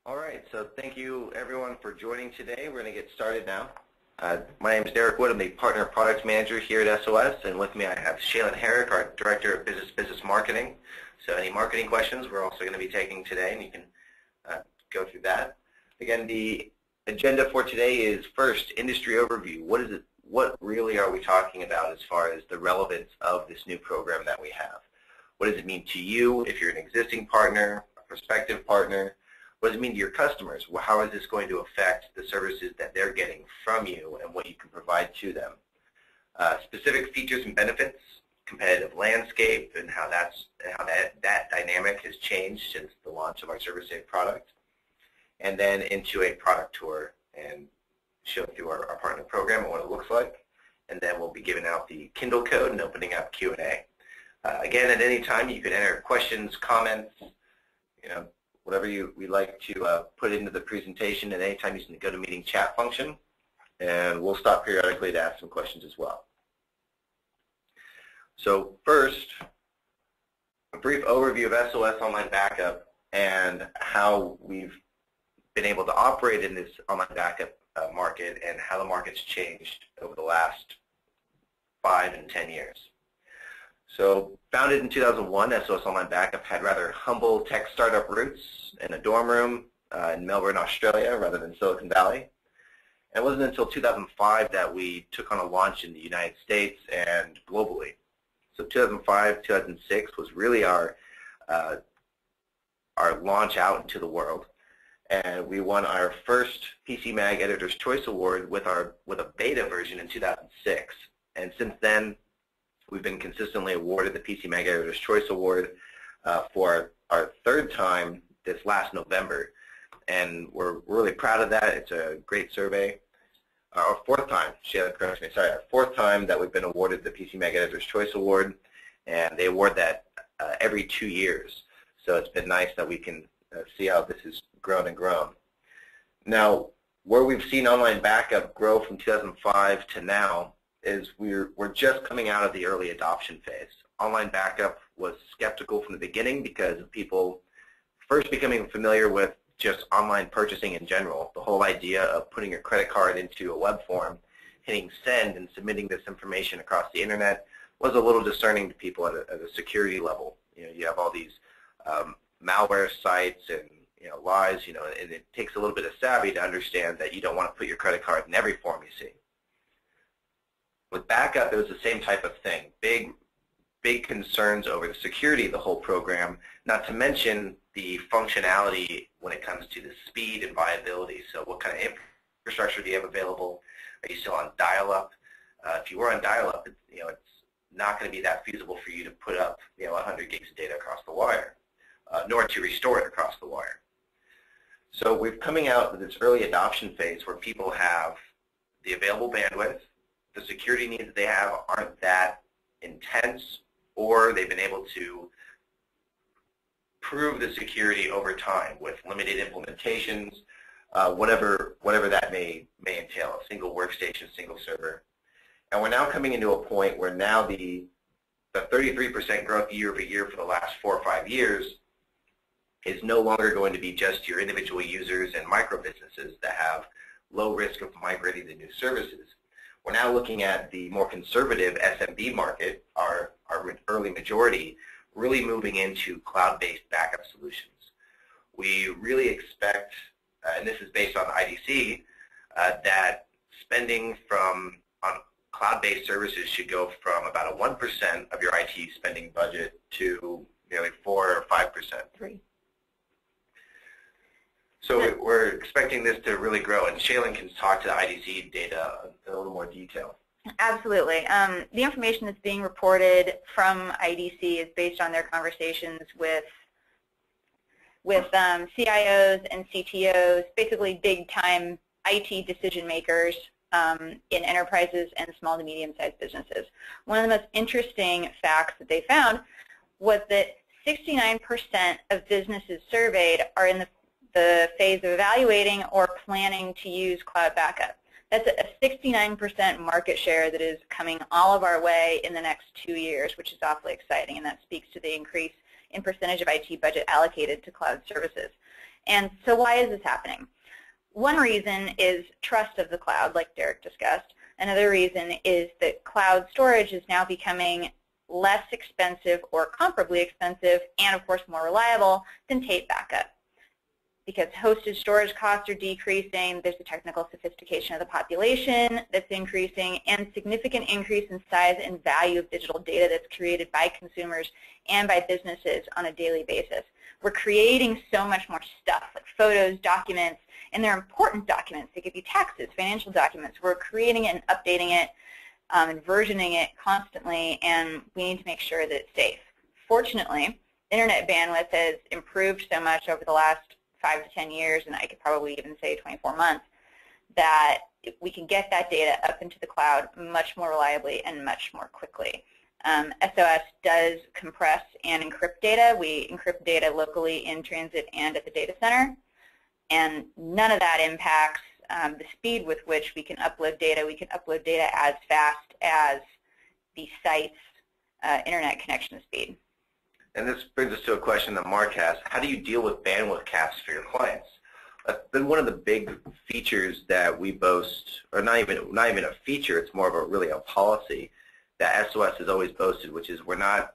All right, so thank you everyone for joining today. We're going to get started now. My name is Derek Wood. I'm the Partner Product Manager here at SOS, and with me I have Shaylin Herrick, our Director of Business Marketing. So any marketing questions we're also going to be taking today, and you can go through that. Again, the agenda for today is first, industry overview. What really are we talking about as far as the relevance of this new program that we have? What does it mean to you if you're an existing partner, a prospective partner? What does it mean to your customers? Well, how is this going to affect the services that they're getting from you and what you can provide to them? Specific features and benefits, competitive landscape, and how that dynamic has changed since the launch of our ServiceSafe product. And then into a product tour and show through our partner program and what it looks like. And then we'll be giving out the Kindle code and opening up Q&A. Again, at any time you can enter questions, comments, whatever we'd like to put into the presentation at any time using the GoToMeeting chat function, and we'll stop periodically to ask some questions as well. So first, a brief overview of SOS Online Backup and how we've been able to operate in this online backup market and how the market's changed over the last 5 and 10 years. So founded in 2001, SOS Online Backup had rather humble tech startup roots in a dorm room in Melbourne, Australia, rather than Silicon Valley. And it wasn't until 2005 that we took on a launch in the United States and globally. So 2005, 2006 was really our launch out into the world. And we won our first PCMag Editor's Choice Award with a beta version in 2006. And since then, we've been consistently awarded the PCMag Editor's Choice Award for our third time this last November. And we're really proud of that. It's a great survey. Our fourth time, Shaylin, correct me, sorry, our fourth time that we've been awarded the PCMag Editor's Choice Award. And they award that every 2 years. So it's been nice that we can see how this has grown and grown. Now, where we've seen online backup grow from 2005 to now is we're just coming out of the early adoption phase. Online backup was skeptical from the beginning because of people first becoming familiar with just online purchasing in general. The whole idea of putting your credit card into a web form, hitting send, and submitting this information across the internet was a little discerning to people at a security level. You have all these malware sites and lies, and it takes a little bit of savvy to understand that you don't want to put your credit card in every form you see. With backup, it was the same type of thing. Big concerns over the security of the whole program, not to mention the functionality when it comes to the speed and viability. So what kind of infrastructure do you have available? Are you still on dial-up? If you were on dial-up, it's not going to be that feasible for you to put up 100 gigs of data across the wire, nor to restore it across the wire. So we're coming out of this early adoption phase where people have the available bandwidth, the security needs that they have aren't that intense, or they've been able to prove the security over time with limited implementations, whatever that may entail, a single workstation, single server. And we're now coming into a point where now the 33% growth year over year for the last 4 or 5 years is no longer going to be just your individual users and micro businesses that have low risk of migrating to new services. We're now looking at the more conservative SMB market, our early majority, really moving into cloud-based backup solutions. We really expect, and this is based on IDC, that spending on cloud-based services should go from about a 1% of your IT spending budget to nearly 4 or 5%. 3. So we're expecting this to really grow, and Shaylin can talk to the IDC data in a little more detail. Absolutely. The information that's being reported from IDC is based on their conversations with CIOs and CTOs, basically big-time IT decision makers in enterprises and small to medium-sized businesses. One of the most interesting facts that they found was that 69% of businesses surveyed are in the phase of evaluating or planning to use cloud backup. That's a 69% market share that is coming all of our way in the next 2 years, which is awfully exciting, and that speaks to the increase in percentage of IT budget allocated to cloud services. And so why is this happening? One reason is trust of the cloud, like Derek discussed. Another reason is that cloud storage is now becoming less expensive or comparably expensive and, of course, more reliable than tape backup. Because hosted storage costs are decreasing, there's a technical sophistication of the population that's increasing, and significant increase in size and value of digital data that's created by consumers and by businesses on a daily basis. We're creating so much more stuff, like photos, documents, and they're important documents. They could be taxes, financial documents. We're creating it and updating it and versioning it constantly, and we need to make sure that it's safe. Fortunately, internet bandwidth has improved so much over the last 5 to 10 years, and I could probably even say 24 months, that we can get that data up into the cloud much more reliably and much more quickly. SOS does compress and encrypt data. We encrypt data locally in transit and at the data center, and none of that impacts the speed with which we can upload data. We can upload data as fast as the site's internet connection speed. And this brings us to a question that Mark has. How do you deal with bandwidth caps for your clients? That's been one of the big features that we boast, or not even a feature, it's more of really a policy that SOS has always boasted, which is we're not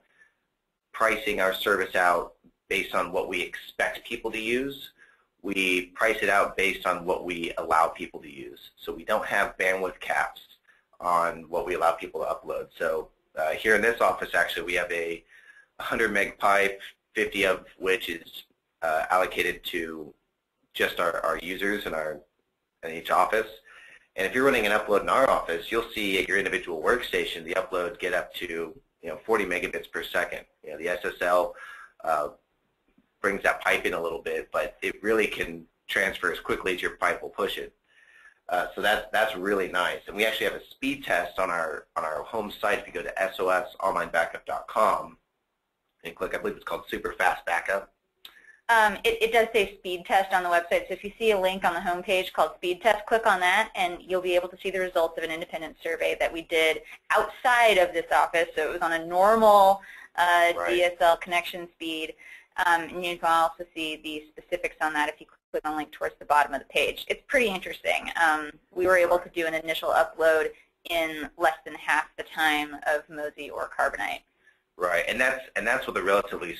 pricing our service out based on what we expect people to use. We price it out based on what we allow people to use. So we don't have bandwidth caps on what we allow people to upload. So here in this office, actually, we have a 100 meg pipe, 50 of which is allocated to just our users in each office. And if you're running an upload in our office, you'll see at your individual workstation the upload get up to 40 megabits per second. The SSL brings that pipe in a little bit, but it really can transfer as quickly as your pipe will push it. So that's really nice. And we actually have a speed test on our home site. If you go to sosonlinebackup.com and click, I believe it's called Super Fast Backup. It does say speed test on the website, so if you see a link on the home page called speed test, click on that and you'll be able to see the results of an independent survey that we did outside of this office. So it was on a normal DSL connection speed, and you can also see the specifics on that if you click on the link towards the bottom of the page. It's pretty interesting. We were able to do an initial upload in less than half the time of Mozy or Carbonite. Right, and that's with a relatively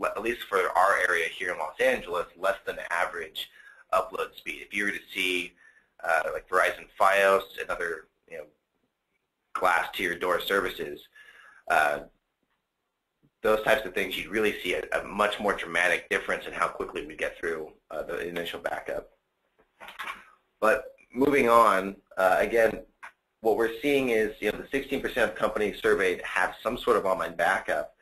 at least for our area here in Los Angeles, less than average upload speed. If you were to see like Verizon Fios and other glass to your door services, those types of things, you'd really see a much more dramatic difference in how quickly we get through the initial backup. But moving on, again, what we're seeing is the 16% of companies surveyed have some sort of online backup.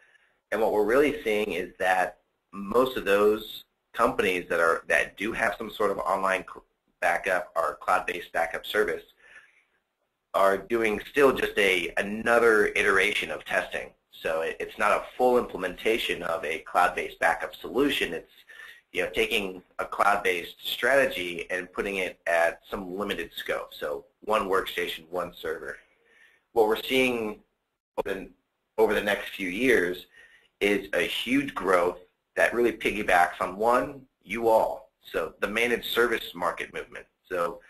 And what we're really seeing is that most of those companies that do have some sort of online backup or cloud-based backup service are doing still just another iteration of testing. So it's not a full implementation of a cloud-based backup solution. It's taking a cloud-based strategy and putting it at some limited scope. So one workstation, one server. What we're seeing over the next few years is a huge growth that really piggybacks on one, you all. So the managed service market movement. So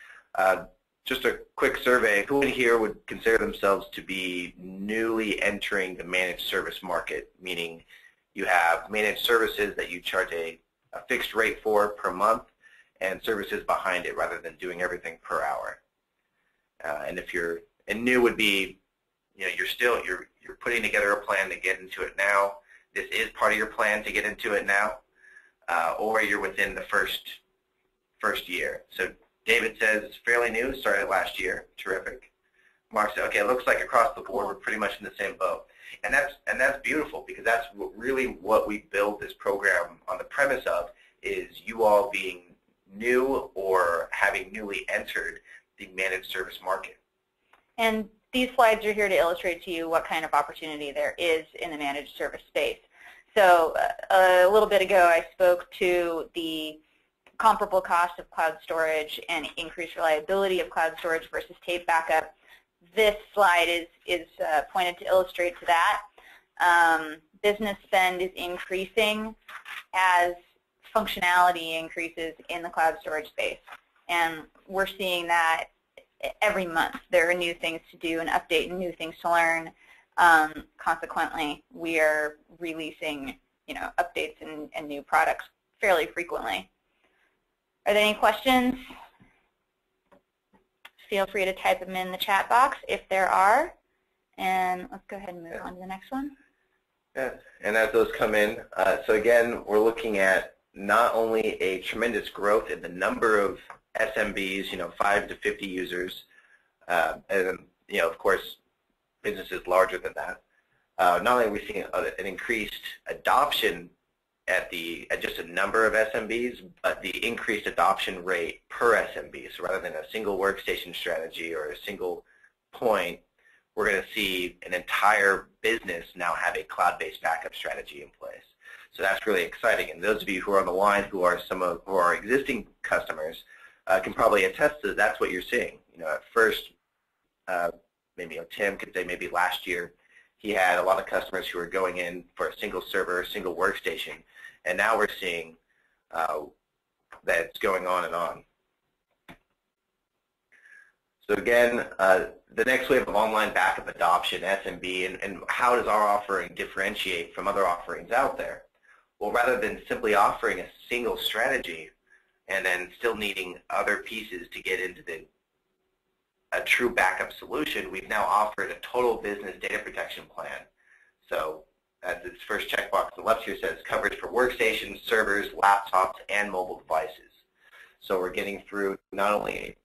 just a quick survey, who in here would consider themselves to be newly entering the managed service market, meaning you have managed services that you charge a fixed rate for per month and services behind it rather than doing everything per hour. And new would be, you're putting together a plan to get into it now. This is part of your plan to get into it now, or you're within the first year. So David says it's fairly new, started last year. Terrific. Mark said, okay, it looks like across the board we're pretty much in the same boat. And that's beautiful, because that's really what we built this program on the premise of, is you all being new or having newly entered the managed service market. And these slides are here to illustrate to you what kind of opportunity there is in the managed service space. So a little bit ago I spoke to the comparable cost of cloud storage and increased reliability of cloud storage versus tape backup. This slide is pointed to illustrate to that. business spend is increasing as functionality increases in the cloud storage space. And we're seeing that every month. There are new things to do and update and new things to learn. Consequently, we are releasing updates and new products fairly frequently. Are there any questions? Feel free to type them in the chat box if there are. And let's go ahead and move on to the next one. Yeah, and as those come in, so again, we're looking at not only a tremendous growth in the number of SMBs, 5 to 50 users, and of course, businesses larger than that. Not only are we seeing an increased adoption at just a number of SMBs, but the increased adoption rate per SMB. So rather than a single workstation strategy or a single point, we're going to see an entire business now have a cloud-based backup strategy in place. So that's really exciting. And those of you who are on the line who are who are existing customers can probably attest to that's what you're seeing. At first, maybe Tim could say maybe last year he had a lot of customers who were going in for a single server, a single workstation, and now we're seeing that it's going on and on. So again, the next wave of online backup adoption, SMB, and how does our offering differentiate from other offerings out there? Well, rather than simply offering a single strategy and then still needing other pieces to get into a true backup solution, we've now offered a total business data protection plan. So as its first checkbox on the left here says, coverage for workstations, servers, laptops, and mobile devices. So we're getting through not only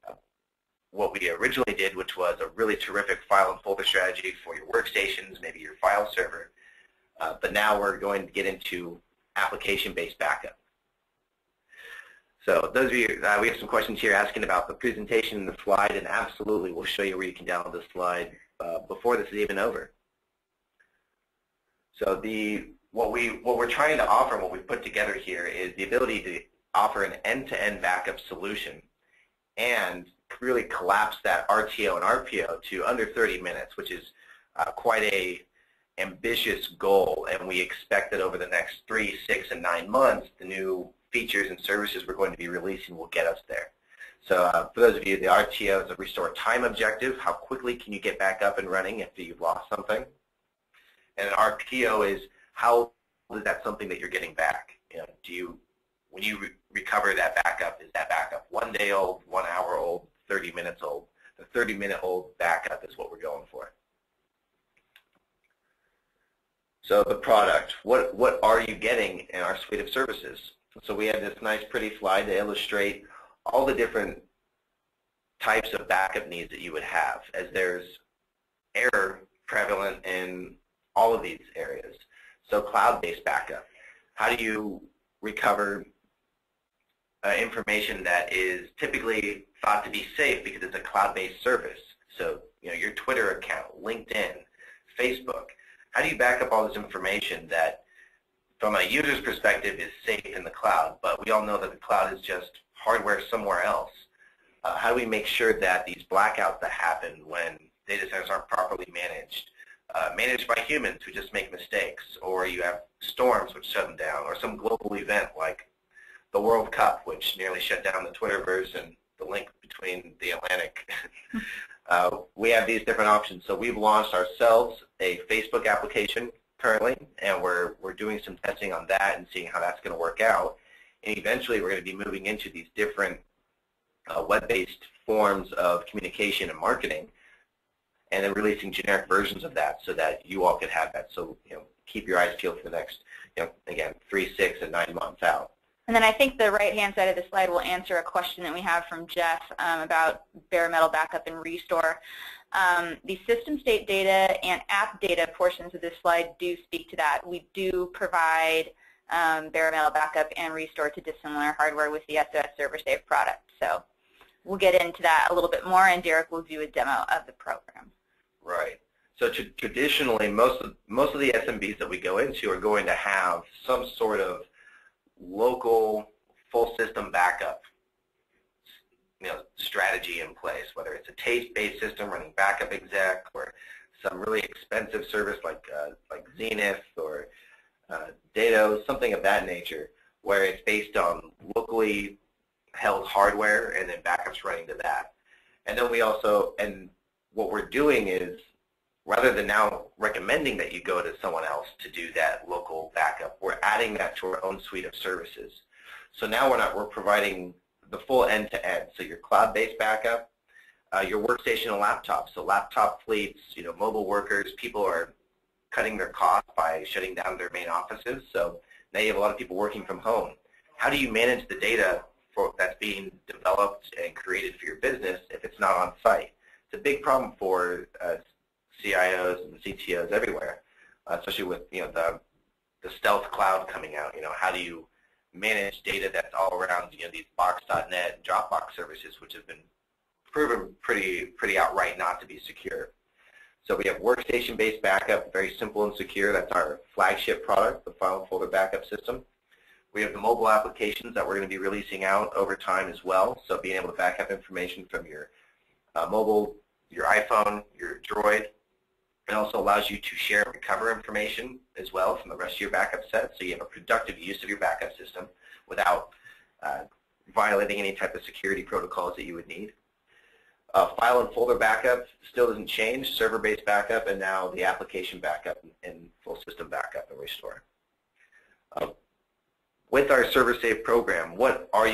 what we originally did, which was a really terrific file and folder strategy for your workstations, maybe your file server, but now we're going to get into application-based backup. So those of you, we have some questions here asking about the presentation and the slide, and absolutely we'll show you where you can download the slide before this is even over. So what we're trying to offer, what we've put together here is the ability to offer an end-to-end backup solution and really collapse that RTO and RPO to under 30 minutes, which is quite a ambitious goal, and we expect that over the next 3, 6, and 9 months, the new features and services we're going to be releasing will get us there. So for those of you, the RTO is a restore time objective. How quickly can you get back up and running after you've lost something? And an RPO is how is that something that you're getting back? When you recover that backup, is that backup 1 day old, 1 hour old, 30 minutes old? The 30-minute old backup is what we're going for. So the product, what are you getting in our suite of services? So we have this nice pretty slide to illustrate all the different types of backup needs that you would have, as there's error prevalent in all of these areas. So cloud-based backup, how do you recover information that is typically thought to be safe because it's a cloud-based service? So your Twitter account, LinkedIn, Facebook, how do you back up all this information that from a user's perspective is safe in the cloud, but we all know that the cloud is just hardware somewhere else? How do we make sure that these blackouts that happen when data centers aren't properly managed by humans who just make mistakes, or you have storms which shut them down, or some global event like the World Cup, which nearly shut down the Twitterverse and the link between the Atlantic. We have these different options. So we've launched ourselves a Facebook application currently, and we're doing some testing on that and seeing how that's going to work out. And eventually we're going to be moving into these different web-based forms of communication and marketing, and then releasing generic versions of that so that you all could have that. So keep your eyes peeled for the next, again, 3, 6, and 9 months out. And then I think the right-hand side of the slide will answer a question that we have from Jeff about bare metal backup and restore. The system state data and app data portions of this slide do speak to that. We do provide bare metal backup and restore to dissimilar hardware with the SOS Server Safe product. So we'll get into that a little bit more, and Derek will do a demo of the program. Right. So traditionally, most of the SMBs that we go into are going to have some sort of local full system backup strategy in place, whether it's a tape-based system running backup exec or some really expensive service like Zenith or Dado, something of that nature, where it's based on locally held hardware and then backups running to that. And then we also, and what we're doing is, rather than now recommending that you go to someone else to do that local backup, we're adding that to our own suite of services. So now we're providing the full end-to-end. So your cloud-based backup, your workstation and laptops. So laptop fleets, mobile workers, people are cutting their costs by shutting down their main offices. So now you have a lot of people working from home. How do you manage the data that's being developed and created for your business if it's not on site? It's a big problem for CIOs and CTOs everywhere, especially with the stealth cloud coming out. How do you manage data that's all around these Box.net and Dropbox services, which have been proven pretty outright not to be secure. So we have workstation-based backup, very simple and secure. That's our flagship product, the file and folder backup system. We have the mobile applications that we're going to be releasing out over time as well. So being able to back up information from your mobile, your iPhone, your Droid. It also allows you to share and recover information as well from the rest of your backup set, so you have a productive use of your backup system without violating any type of security protocols that you would need. File and folder backup still doesn't change, server-based backup, and now the application backup and full system backup and restore. With our ServerSafe program, what are you